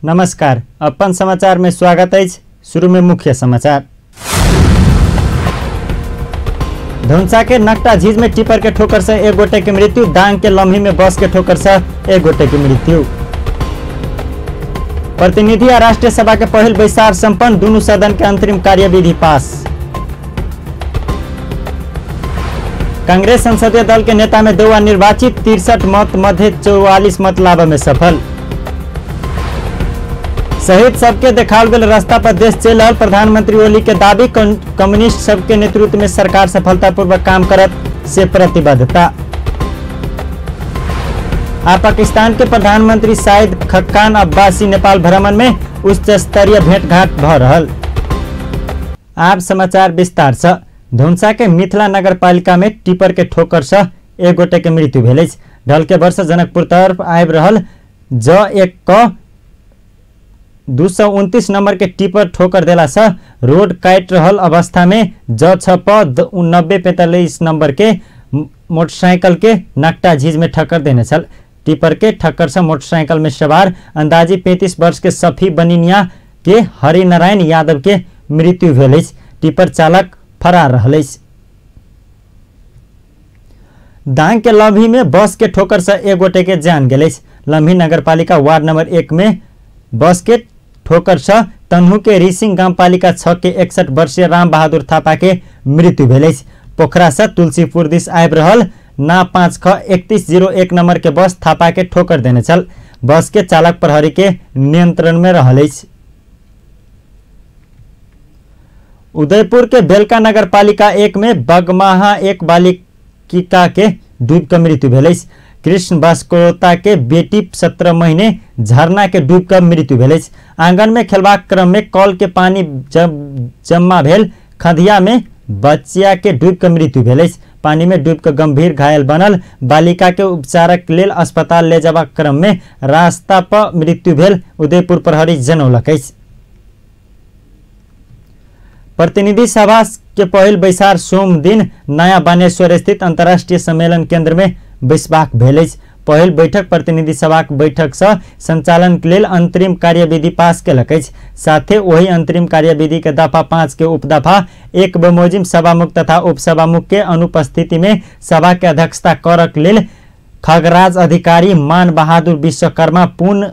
नमस्कार, अपन समाचार में स्वागत है। शुरू में मुख्य समाचार। धौंसा के नकटा झीज में टिपर के ठोकर से एक गोटे की मृत्यु। दांग के लम्ही में बस के ठोकर से एक गोटे की मृत्यु। प्रतिनिधि और राष्ट्रीय सभा के पहल बैसार संपन्न। दोनों सदन के अंतरिम कार्यविधि पास। कांग्रेस संसदीय दल के नेता में 2 निर्वाचित। 63 मत मध्य 44 मत लाभ में सफल। शहीद सबके देखाल गल रास्ता पर देश चल रहल। प्रधानमंत्री ओली के दावी। कम्युनिस्ट सबके नेतृत्व में सरकार सफलतापूर्वक काम करत से प्रतिबद्धता। पाकिस्तान के प्रधानमंत्री शाहिद खक्कान अब्बासी नेपाल भ्रमण में उच्च स्तरीय भेंटघाट भ रहल। आप समाचार विस्तार से। धौंसा के मिथिला नगर पालिका में टिपर के ठोकर से एक गोटे के मृत्यु भेल। ढल के वर्ष जनकपुर तरफ आबि रहल ज1 क 229 नंबर के टिपर ठोकर देला से रोड काट रहल अवस्था में ज6 प 9045 नंबर के मोटरसाइकिल के नकटा झीज में ठक्कर देने छल। टिपर के ठक्कर से मोटरसाइकिल में सवार अंदाजी 35 वर्ष के सफी बनिनिया के हरिनारायण यादव के मृत्यु भेल। टिपर चालक फरार रहल। दांग के लम्ही में बस के ठोकर से एक गोटे के जान गेल। लम्ही नगरपालिका वार्ड नंबर 1 में बस के ठोकर से तन्हू के रिसिंग गांव पालिका 6 के 61 वर्षीय राम बहादुर थापा के मृत्यु भेल। पोखरा से तुलसीपुर दिश आबि रहल ना 5 ख 3101 नंबर के बस थापा के ठोकर देने छल। बस के चालक प्रहरी के नियंत्रण में रहल। उदयपुर के बेलका नगर पालिका 1 में बगमाहा एक बालिका के डूब कर मृत्यु भेल। कृष्ण बास्कोता के बेटी 17 महीने झरना के डूब कर मृत्यु भेल। आंगन में खेलबाक क्रम में कल के पानी जमा भेल। खदिया में बच्चिया के डूब कर मृत्यु भेल। पानी में डूब कर गंभीर घायल बनल बालिका के उपचारक लेल अस्पताल ले जबाक क्रम में रास्ता पर मृत्यु भेल। उदयपुर प्रहरी जनौलक। प्रतिनिधि सभा के पहल बैसार सोम दिन नया बानेश्वर स्थित अंतर्राष्ट्रीय सम्मेलन केंद्र में बैसबाक भेल। पहल बैठक प्रतिनिधि सभा बैठक से संचालन के लेल अंतरिम कार्यविधि पास केलक। साथे वही अंतरिम कार्यविधि के दफा 5 के उपदफा 1 बमोजिम सभामुख तथा उपसभामुख के अनुपस्थिति में सभा के अध्यक्षता करक लेल खगराज अधिकारी, मान बहादुर विश्वकर्मा, पूर्ण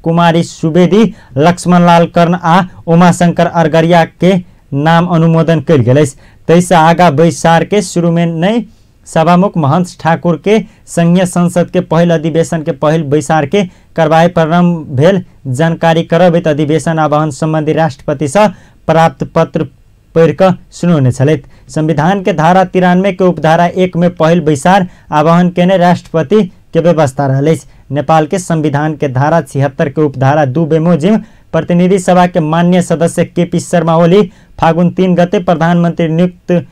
कुमारी सुवेदी, लक्ष्मण लाल कर्ण आ उमाशंकर अरगरिया के नाम अनुमोदन कल गेल। तैसे आगा बैसार के शुरू में नई सभामुख महंत ठाकुर के संघीय संसद के पहल अधिवेशन के पहल बैसार के कार्यवाही प्रारंभ भेल जानकारी करबैत अधिवेशन आह्वान संबंधी राष्ट्रपति से प्राप्त पत्र पढ़ कर सुनौने छलैथ। संविधान के धारा 93 के उपधारा 1 में पहल बैसार आह्वान केने राष्ट्रपति के व्यवस्था रहल। नेपाल के संविधान के धारा 76 के उपधारा 2 बेमोजिम प्रतिनिधि सभा के माननीय सदस्य केपी शर्मा ओली फागुन 3 गते प्रधानमंत्री नियुक्त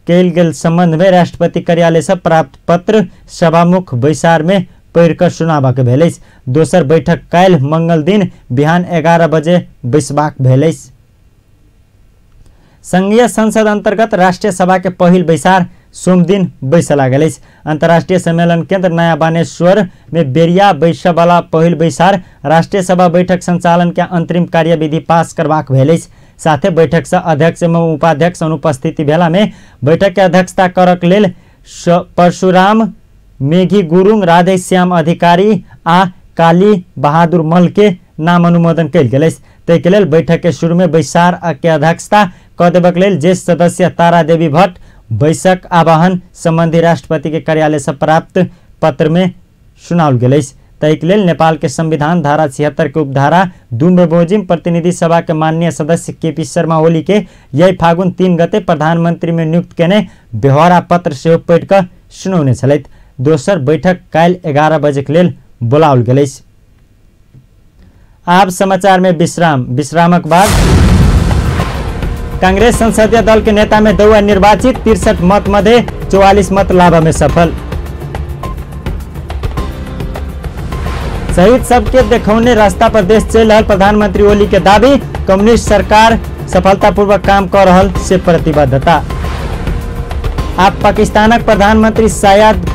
कैल गेल संबंध में राष्ट्रपति कार्यालय से प्राप्त पत्र सभामुख बैसार में पढ़ कर सुनाबक भेल। दोसर बैठक काल्हि मंगल दिन बिहान 11 बजे बैसबाक भेल। संघीय संसद अंतर्गत राष्ट्रीय सभा के पहल बैसार सोम दिन बैसला गेल। अंतर्राष्ट्रीय सम्मेलन केंद्र नया बानेश्वर में बेरिया बैस वाला पहल बैसार राष्ट्रीय सभा बैठक संचालन के अंतरिम कार्यविधि पास करबाक भेल। साथे बैठक से अध्यक्ष एवं उपाध्यक्ष अनुपस्थिति भेला में बैठक के अध्यक्षता करक लेल परशुराम मेघी गुरुङ, राधे श्याम अधिकारी आ काली बहादुर मल के नाम अनुमोदन कल गेल। तै के लेल बैठक के शुरू में बैसार के अध्यक्षता क देबक लेल ज्येष्ठ सदस्य तारा देवी भट्ट बैठक आह्वान संबंधी राष्ट्रपति के कार्यालय से प्राप्त पत्र में सुनाओल गेल। तै के लेल नेपाल के संविधान धारा 76 के उपधारा 2 बेमोजिम प्रतिनिधि सभा के माननीय सदस्य केपी शर्मा ओली के यही फागुन 3 गते प्रधानमंत्री में नियुक्त केने व्यवहार पत्र से पढ़ कर सुनौने छलैथ। दोसर बैठक काल्हि 11 बजे के लेल बोलाओल गेल। आप समाचार में विश्रामक बाद कांग्रेस संसदीय दल के नेता में 2 निर्वाचित। 63 मत मध्य 44 मत लाभ में सफल। शहीद सबके देखौने रास्ता पर देश चल रहल। प्रधानमंत्री ओली के दावी। कम्युनिस्ट सरकार सफलतापूर्वक काम कर रहल से प्रतिबद्धता। आप पाकिस्तानक प्रधानमंत्री शाहिद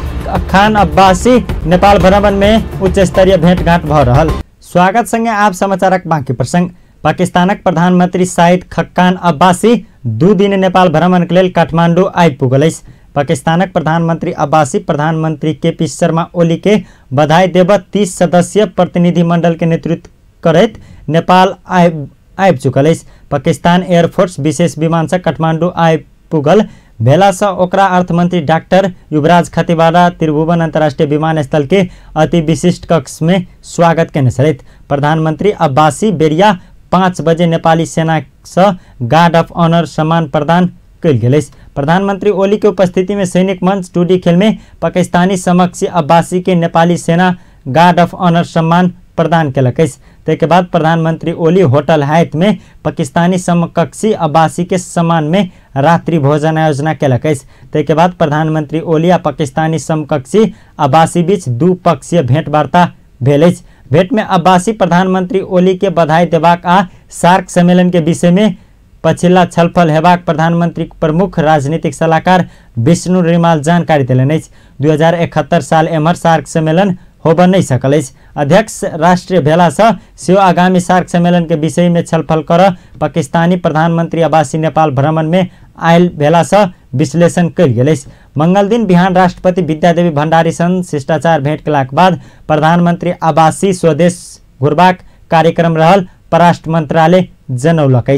खान अब्बासी नेपाल भ्रमण में उच्च स्तरीय भेंटघाट भ रहल। स्वागतसँगै आप समाचारक बाँकी प्रसङ्ग। पाकिस्तानक प्रधानमन्त्री शाहिद खक्कान अब्बासी 2 दिन नेपाल भ्रमणका लेल काठमाडौँ आइपुगल अछि। पाकिस्तानक प्रधानमन्त्री अब्बासी प्रधानमन्त्री केपी शर्मा ओली के बधाई देव 30 सदस्यीय प्रतिनिधिमण्डल के नेतृत्व करैत नेपाल आबि चुकल अछि। पाकिस्तान एयरफोर्स विशेष विमान से काठमाडौँ आइपुगल भेला से ओकरा अर्थमंत्री डॉक्टर युवराज खतिवाड़ा त्रिभुवन अंतर्राष्ट्रीय विमानस्थल के अति विशिष्ट कक्ष में स्वागत केने छथि। प्रधानमन्त्री अब्बासी बेरिया 5 बजे नेपाली सेना से गार्ड ऑफ ऑनर सम्मान प्रदान कल गेल। प्रधानमंत्री ओली के उपस्थिति में सैनिक मंच 2D खेल में पाकिस्तानी समकक्षी अब्बासी के नेपाली सेना गार्ड ऑफ ऑनर सम्मान प्रदान कलक। तैके बाद प्रधानमंत्री ओली होटल हायत में पाकिस्तानी समकक्षी अब्बासी के सम्मान में रात्रि भोजन आयोजना कलक। तैके बाद प्रधानमंत्री ओली आ पाकिस्तानी समकक्षी अब्बासी बीच द्विपक्षीय भेंटवार्ता भेल। भेंट में अब्बासी प्रधानमंत्री ओली के बधाई देबाक आ सार्क सम्मेलन के विषय में पछिल्ला छलफल हेबाक प्रधानमंत्री प्रमुख राजनीतिक सलाहकार विष्णु रिमाल जानकारी देलनि। 2071 साल एम्हर सार्क सम्मेलन होब नहीं सकल। अध्यक्ष राष्ट्रीय भेला से सेहो आगामी सार्क सम्मेलन के विषय में छलफल कर पाकिस्तानी प्रधानमंत्री अब्बासी नेपाल भ्रमण में आयल भेला से विश्लेषण कल गेल। मंगल दिन बिहान राष्ट्रपति विद्यादेवी भण्डारी संग शिष्टाचार भेंट केलाक बाद प्रधानमंत्री अब्बासी स्वदेश घुरबाक कार्यक्रम रहल परराष्ट्र मंत्रालय जनौलक।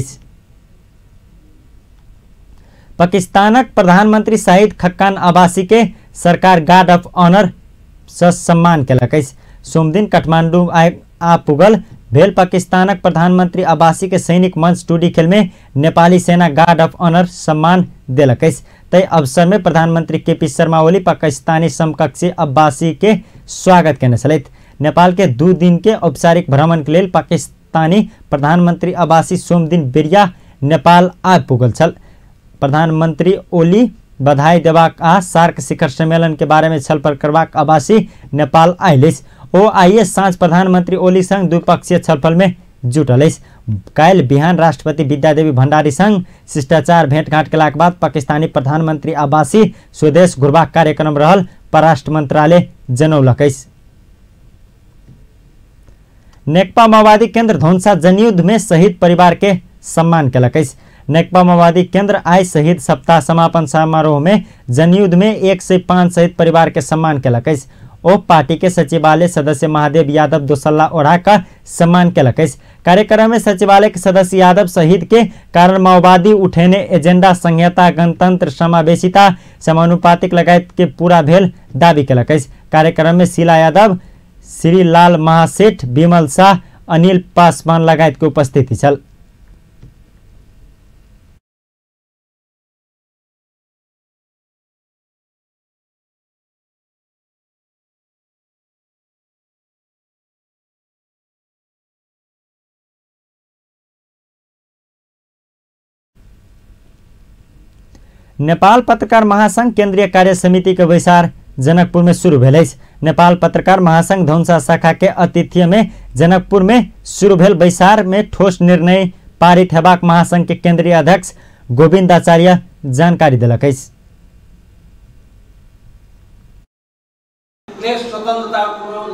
पाकिस्तानक प्रधानमंत्री शाहिद खक्कान अब्बासी के सरकार गार्ड ऑफ ऑनर से सम्मान कलक। सोमदिन काठमाडौँ आ पुगल भेल पाकिस्तानक प्रधानमंत्री अब्बासी के सैनिक मंच 2D खेल में नेपाली सेना गार्ड ऑफ ऑनर सम्मान देलक। तय अवसर में प्रधानमंत्री केपी शर्मा ओली पाकिस्तानी समकक्षी अब्बासी के स्वागत केने छथि। नेपाल के 2 दिन के औपचारिक भ्रमण के लेल पाकिस्तानी प्रधानमंत्री अब्बासी सोमदिन बेरिया नेपाल आइपुगल छल। प्रधानमंत्री ओली बधाई देबाक आ सार्क शिखर सम्मेलन के बारे में छलफल करबाक अब्बासी नेपाल आयल। ओ आइए साँझ प्रधानमंत्री ओली संग द्विपक्षीय छलफल में जुटल। काल्हि बिहान राष्ट्रपति विद्यादेवी भण्डारी संग शिष्टाचार भेंटघाट केलाक बाद पाकिस्तानी प्रधानमंत्री अब्बासी स्वदेश घुरबाक कार्यक्रम रहल परराष्ट्र मंत्रालय जनौलक। नेकपा माओवादी केन्द्र धौंसा जनयुद्ध में शहीद परिवार के सम्मान केलक। नेकपा माओवादी केन्द्र आई शहीद सप्ताह समापन समारोह में जनयुद्ध में 105 शहीद परिवार के सम्मान केलक। ओ पार्टी के सचिवालय सदस्य महादेव यादव दोसल्ला ओढ़ा का सम्मान केलक। कार्यक्रम में सचिवालय के सदस्य यादव शहीद के कारण माओवादी उठेने एजेंडा संहिता गणतंत्र समावेशिता समानुपातिक लगायत के पूरा भेल दावी केलक। कार्यक्रम में शीला यादव श्रीलाल महासेठ विमल शाह अनिल पासवान लगायत के उपस्थिति छल। नेपाल पत्रकार महासंघ केंद्रीय कार्य समिति के बैसार जनकपुर में शुरू भेल। नेपाल पत्रकार महासंघ धौंसा शाखा के आतिथ्य में जनकपुर में शुरू भेल बैसार में ठोस निर्णय पारित हेबाक महासंघ के केंद्रीय अध्यक्ष गोविंद आचार्य जानकारी दिलक। प्रेस स्वतन्त्रता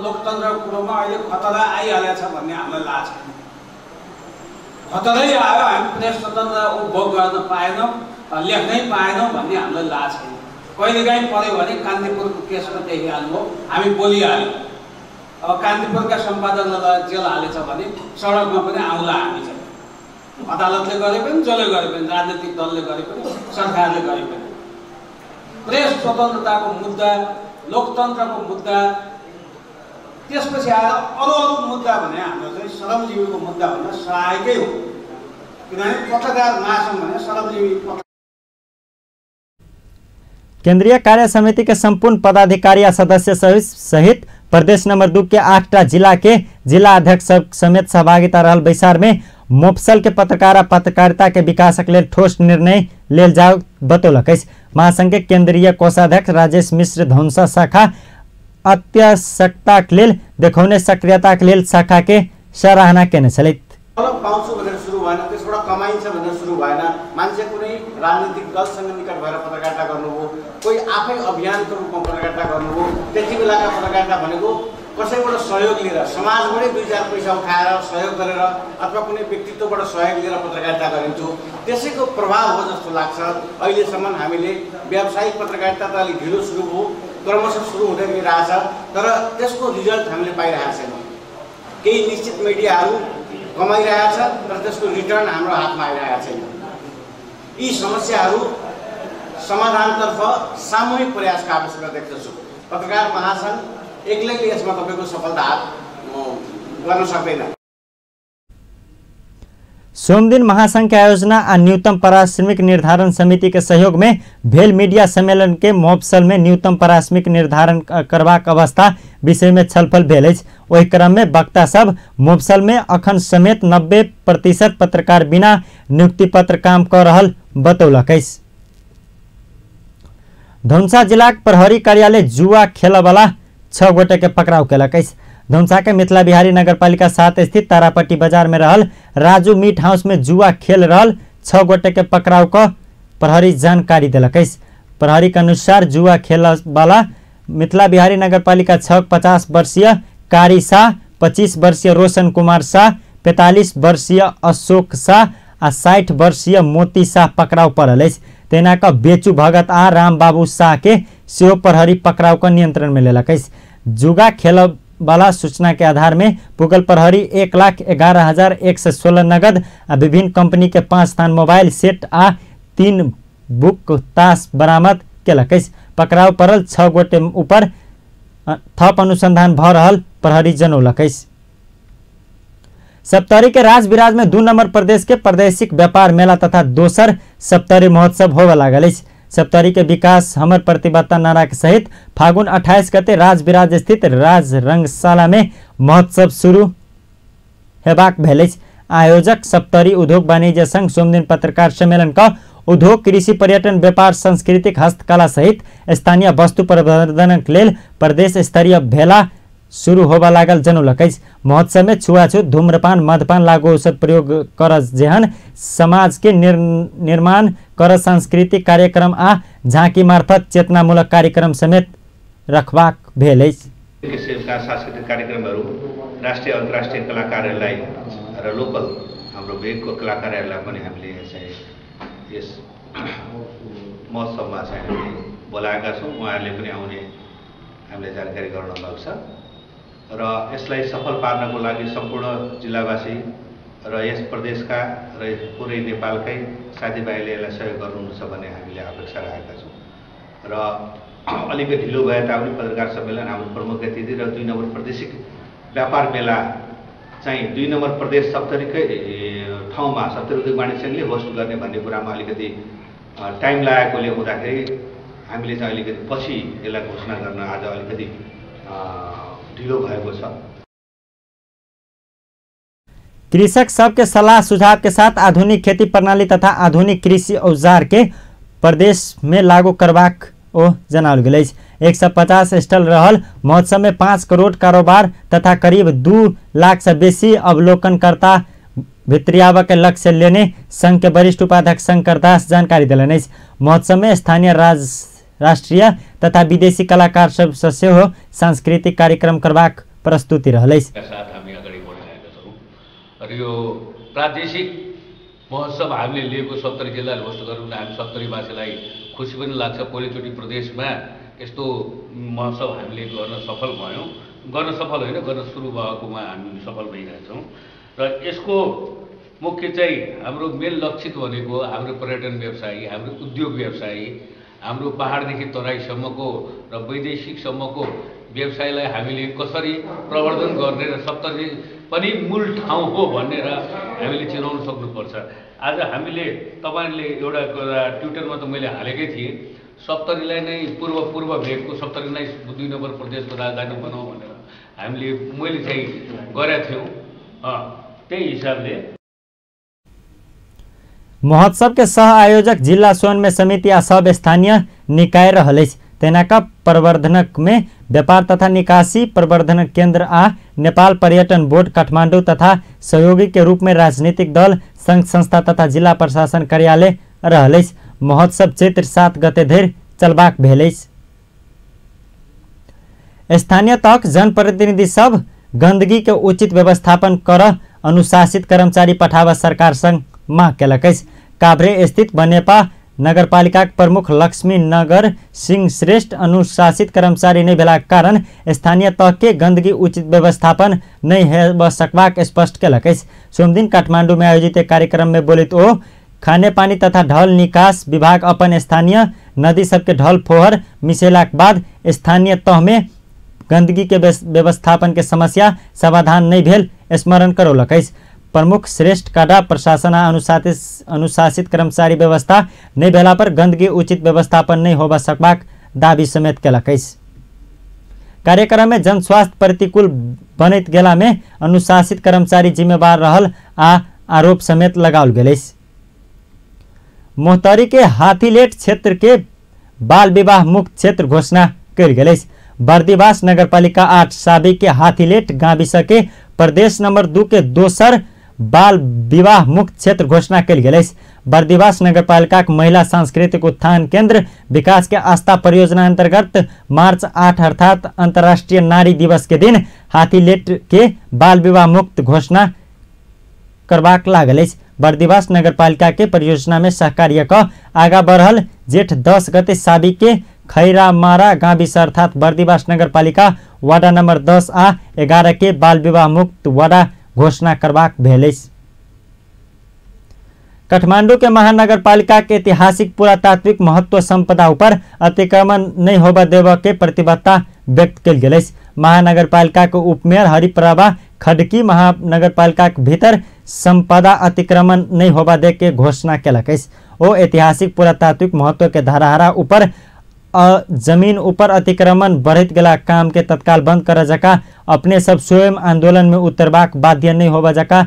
लोकतन्त्र कुरोमा अहिले खतरा आइहालेछ भन्ने हामीलाई लाग्छ। खतरै आयो, हामी प्रेस स्वतन्त्रता उपभोग गर्न पाएनौँ, लेख्नै पाएनौँ भन्ने हामीलाई लाग्छ। कहिलेकाहीँ पऱ्यो भने कान्तिपुरको केसमा देखिहाल्नुभयो, हामी बोलिहाल्यौँ। अब कान्तिपुरका सम्पादकलाई जेल हालेछ भने सडकमा पनि आउला हामी चाहिँ। अदालतले गरे पनि, जसले गरे पनि, राजनीतिक दलले गरे पनि, सरकारले गरे पनि। प्रेस स्वतन्त्रताको मुद्दा, लोकतन्त्रको मुद्दा, त्यसपछि आएर अरू मुद्दा भने हाम्रो चाहिँ श्रमजीवीको मुद्दा भन्दा सहायकै हो। किनभने पत्रकार महासंघ भने श्रमजीवी। केंद्रीय कार्य समिति के संपूर्ण पदाधिकारी या सदस्य सहित प्रदेश नंबर 2 के 8टा जिला के जिला अध्यक्ष समेत सहभागिता रहल बैसार में मोफसल के पत्रकार पत्रकारिता के विकासक लेल ठोस निर्णय लेल जाओ बतौलक। महासंघ के केंद्रीय कोषाध्यक्ष राजेश मिश्र धौंसा शाखा अत्यावश्यकता के लेल देखौने सक्रियता के लेल शाखा के सराहना केने छथि। पाउँछु भनेर सुरु भएन, त्यसबाट कमाइन्छ भनेर सुरु भएन। मान्छे कुनै राजनीतिक दलसँग निकट भएर पत्रकारिता गर्नुभयो, कोही आफै अभियानको रूपमा पत्रकारिता गर्नुभयो। त्यति बेलाका पत्रकारिता भनेको कसैबाट सहयोग लिएर समाजबाटै 2-4 पैसा उठाएर सहयोग गरेर अथवा कुनै व्यक्तित्वबाट सहयोग लिएर पत्रकारिता गरिन्थ्यो त्यसैको प्रभाव हो जस्तो लाग्छ। अहिलेसम्म हामीले व्यावसायिक पत्रकारिता त अलिक ढिलो सुरु भयो, क्रमशः सुरु हुँदै गइरहेछ, तर त्यसको रिजल्ट हामीले पाइरहेका छैनौँ। केही निश्चित मिडियाहरू कमाइरहेका छ तर त्यसको रिटर्न हाम्रो हातमा आइरहेको छैन। यी समस्याहरू समाधानतर्फ सामूहिक प्रयासका आवश्यकता देख्दछु। पत्रकार महासङ्घ एक्लैले यसमा तपाईँको सफलता गर्न सक्दैन। सोमदिन महासंघ के आयोजना और न्यूनतम पारिश्रमिक निर्धारण समिति के सहयोग में भेल मीडिया सम्मेलन के मफसल में न्यूनतम पारिश्रमिक निर्धारण करबाक अवस्था विषय में छलफल भेल। वही क्रम में वक्ता सब मफसल में अखन समेत 90% पत्रकार बिना नियुक्ति पत्र काम कर रहल बतौलक। धनुषा जिला प्रहरी कार्यालय जुआ खेल वाला 6 गोटे के पकड़ाव केलक। धनुषा के मिथिला बिहारी नगरपालिका 7 स्थित तारापट्टी बाजार में रहल राजू मीट हाउस में जुआ खेल रहल 6 गोटे के पकड़ाव का प्रहरी जानकारी दिलक। प्रहरी के अनुसार जुआ खेल वाला मिथिला बिहारी नगरपालिका 6 50 वर्षीय कारी शाह, 25 वर्षीय रोशन कुमार शाह, 45 वर्षीय अशोक शाह आ 60 वर्षीय मोती शाह पकड़ाव पड़ल। तेना का बेचू भगत आ राम बाबू शाह के सेहो प्रहरी पकड़ाव का नियंत्रण में लेलक। जुआ खेल वाला सूचना के आधार में पुगल प्रहरी 1,11,116 नगद आ विभिन्न कंपनी के 5 स्थान मोबाइल सेट आ 3 बुक ताश बरामद केलक। पकड़ाव पड़ल 6 गोटे ऊपर थप अनुसंधान भ रहल प्रहरी जनौलक। सप्तरी के राज बिराज में 2 नंबर प्रदेश के प्रादेशिक व्यापार मेला तथा दोसर सप्तरी महोत्सव होवे लागल। सप्तरी के विकास हमर प्रतिबद्धता नारा के सहित फागुन 28 गते राज बिराज स्थित राज रंगशाला में महोत्सव शुरू हेबाक भेल। आयोजक सप्तरी उद्योग वाणिज्य संघ सोमदिन पत्रकार सम्मेलन का उद्योग, कृषि, पर्यटन, व्यापार, सांस्कृतिक, हस्तकला सहित स्थानीय वस्तु प्रवर्धनक लेल प्रदेश स्तरीय भेला शुरू होबा लागल जनौलक। महोत्सव में छुआछूत, धूम्रपान, मदपान, लागू औषध प्रयोग कर जेहन समाज के निर्माण कर सांस्कृतिक कार्यक्रम आ झांकी मार्फत चेतनामूलक कार्यक्रम समेत रखबाक भेल। किसिमका सांस्कृतिक कार्यक्रमहरू राष्ट्रिय अन्तर्राष्ट्रिय कलाकारहरूलाई र लोकल हाम्रो भेगको कलाकारहरूलाई पनि हामीले चाहिँ यस महोत्सवमा चाहिँ हामीले बोलाएका छौँ। उहाँहरूले पनि आउने हामीले जानकारी गराउन भएको छ र यसलाई सफल पार्नको लागि सम्पूर्ण जिल्लावासी र यस प्रदेशका र पुरै नेपालकै साथीभाइले यसलाई सहयोग गर्नुहुन्छ भन्ने हामीले अपेक्षा राखेका छौँ। र अलिकति ढिलो भए तापनि पत्रकार सम्मेलन हाम्रो प्रमुख गतिविधि र 2 नम्बर प्रादेशिक व्यापार मेला चाहिँ 2 नम्बर प्रदेश सप्तरीकै ठाउँमा सप्तरी उद्योग वाणिज्य संघले होस्ट गर्ने भन्ने कुरामा अलिकति टाइम लागेकोले हुँदाखेरि हामीले चाहिँ अलिकति पछि यसलाई घोषणा गर्न आज अलिकति ढिलो भएको छ। कृषक सबके सलाह सुझाव के साथ आधुनिक खेती प्रणाली तथा आधुनिक कृषि औजार के प्रदेश में लागू करबाक जनाओल गेल। 150 स्टॉल रहल महोत्सव में 5 करोड़ कारोबार तथा करीब 2 लाख से बेसी अवलोकनकर्ता भित्रियावा के लक्ष्य लेने संघ के वरिष्ठ उपाध्यक्ष शंकर दास जानकारी दिलन। महोत्सव में स्थानीय राष्ट्रीय तथा विदेशी कलाकार सब सदस्य हो सांस्कृतिक कार्यक्रम करबाक प्रस्तुति रहलै। साथ हामी अगाडि बढिरहेका छौँ र यो प्रादेशिक महोत्सव हामीले लिएको सप्तरी जिल्लाले होस्ट गर्नु हामी सप्तरीवासीलाई खुसी पनि लाग्छ। पहिलोचोटि प्रदेशमा यस्तो महोत्सव हामीले गर्न सफल भयौँ। गर्न सफल होइन, गर्न सुरु भएकोमा हामी सफल भइरहेछौँ र यसको मुख्य चाहिँ हाम्रो मेन लक्षित भनेको हाम्रो पर्यटन व्यवसायी, हाम्रो उद्योग व्यवसायी, हाम्रो पहाडदेखि तराईसम्मको र वैदेशिकसम्मको व्यवसायलाई हामीले कसरी प्रवर्धन गर्ने र सप्तरी पनि मूल ठाउँ हो भनेर हामीले चिनाउन सक्नुपर्छ। आज हामीले तपाईहरुले एउटा ट्विटरमा त मैले हालेकै थिएँ, सप्तरीलाई नै पूर्व भेगको सप्तरीलाई 2 नम्बर प्रदेशको राजधानी बनाऊ भनेर हामीले मैले चाहिँ गरेका थियौँ। त्यही हिसाबले महोत्सव के सह आयोजक जिला स्वयं में समिति आ सब स्थानीय निकाय रहल। तेनाका प्रवर्धनक में व्यापार तथा निकासी प्रवर्धन केंद्र आ नेपाल पर्यटन बोर्ड काठमाडौँ तथा सहयोगी के रूप में राजनीतिक दल, संघ संस्था तथा जिला प्रशासन कार्यालय रहल। महोत्सव चैत्र 7 गते धरि चलबाक भेल। स्थानीय तक जनप्रतिनिधि सब गंदगी के उचित व्यवस्थापन कर अनुशासित कर्मचारी पठावा सरकार संग माग केलकै। काभ्रे स्थित बनेपा नगरपालिका प्रमुख लक्ष्मी नगर सिंह श्रेष्ठ अनुशासित कर्मचारी नहीं भेला कारण स्थानीय तह के गंदगी उचित व्यवस्थापन नहीं है सकबाक स्पष्ट केलकै। सोमदिन काठमाडौँ में आयोजित एक कार्यक्रम में बोलित ओ खाने पानी तथा ढल निकास विभाग अपन स्थानीय नदी सबके ढल फोहर मिसेलाक बाद स्थानीय तह में गंदगी के व्यवस्थापन के समस्या समाधान नहीं भेल स्मरण करौलकै। प्रमुख श्रेष्ठ काडा प्रशासन अनुशासित कर्मचारी व्यवस्था नहीं भेला पर गंदगी उचित व्यवस्थापन नहीं होबा सकबाक दावी समेत केलकै। कार्यक्रम में जनस्वास्थ्य प्रतिकूल बनैत गेला में अनुशासित कर्मचारी जिम्मेवार रहल आरोप समेत लगाओल गेलै। मोहतरी के हाथीलेट क्षेत्र के बाल विवाह मुक्त क्षेत्र घोषणा कल गेलै। बर्दिवास नगरपालिका 8 साबी के हाथीलेट गाविस के प्रदेश नंबर 2 के दोसर बाल विवाह मुक्त क्षेत्र घोषणा कल गेलै। बर्दिवास नगरपालिका महिला सांस्कृतिक उत्थान केंद्र विकास के आस्था परियोजना अंतर्गत मार्च 8 अर्थात अंतर्राष्ट्रीय नारी दिवस के दिन हाथीलेट के बाल विवाह मुक्त घोषणा करबाक लागल। बर्दिवास नगरपालिका के परियोजना में सहकार्य क आगा बढ़ल जेठ 10 गते साबी के खैरामारा गाविस अर्थात बर्दिवास नगरपालिका वार्ड नंबर 10 आ 11 के बाल विवाह मुक्त वार्ड घोषणा करबाक भेलै। काठमाडौँ के महानगरपालिका के ऐतिहासिक पुरातात्विक महत्व संपदा ऊपर अतिक्रमण नहीं होबा देव के प्रतिबद्धता व्यक्त कल गेलै। महानगरपालिका के उपमेयर हरिप्रभा खडकी महानगरपालिका के भीतर संपदा अतिक्रमण नहीं होबा दे के घोषणा केलकै। ओ ऐतिहासिक पुरातात्विक महत्व के धराहरा ऊपर जमीन ऊपर अतिक्रमण बढ़त गेला काम के तत्काल बंद कर जका अपने सब स्वयं आंदोलन में उतरबाक बाध्य नहीं होबा जका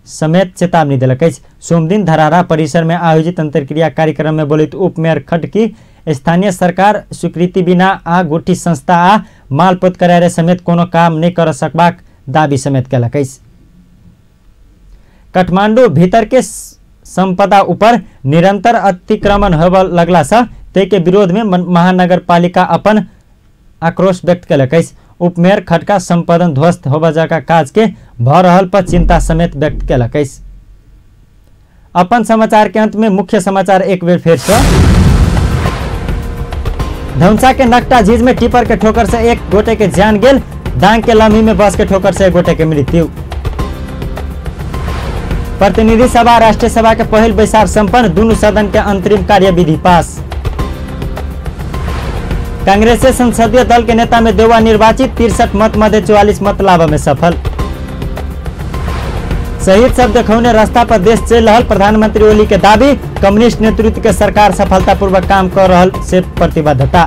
समेत चेतावनी दिलकै। सोमदिन धराहरा परिसर में आयोजित अंतरक्रिया कार्यक्रम में बोलित उपमेयर खडकी स्थानीय सरकार स्वीकृति बिना आ गुठी संस्था आ मालपोत करारे समेत कोनो काम नहीं कर सकबाक दावी समेत केलकै। काठमाडौँ भीतर के संपदा ऊपर निरंतर अतिक्रमण होबा लगला से ते के विरोध में महानगरपालिका अपन आक्रोश व्यक्त केलकै। उपमेयर खडका संपादन ध्वस्त होबा जका काज के भ रहल पर चिंता समेत व्यक्त केलकै। अपन समाचार के अंत में मुख्य समाचार एक बेर फिर से। धौंसा के नकटा झीज में टिपर के ठोकर से एक गोटे के जान गेल। दांग के लम्ही में बस के ठोकर से एक गोटे के मृत्यु। प्रतिनिधि सभा राष्ट्रीय सभा के पहल बैसार संपन्न, दोनों सदन के अंतरिम कार्यविधि पास। कांग्रेस से संसदीय दल के नेता में देवा निर्वाचित, 63 मत मध्य 44 मत लाभ में सफल। शहीद सब देखौने रास्ता पर देश चल रहल, प्रधानमंत्री ओली के दावी। कम्युनिस्ट नेतृत्व के सरकार सफलतापूर्वक काम कर रहल से प्रतिबद्धता।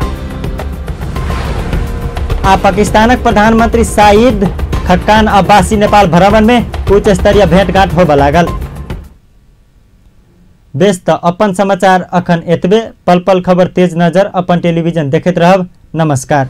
आ पाकिस्तानक प्रधानमंत्री शाहिद खक्कान अब्बासी नेपाल भ्रमण में उच्च स्तरीय भेंटघाट होबा लागल। बेस त अपन समाचार अखन एतबे। पल पल खबर तेज नजर अपन टेलीविजन देखैत रहब। नमस्कार।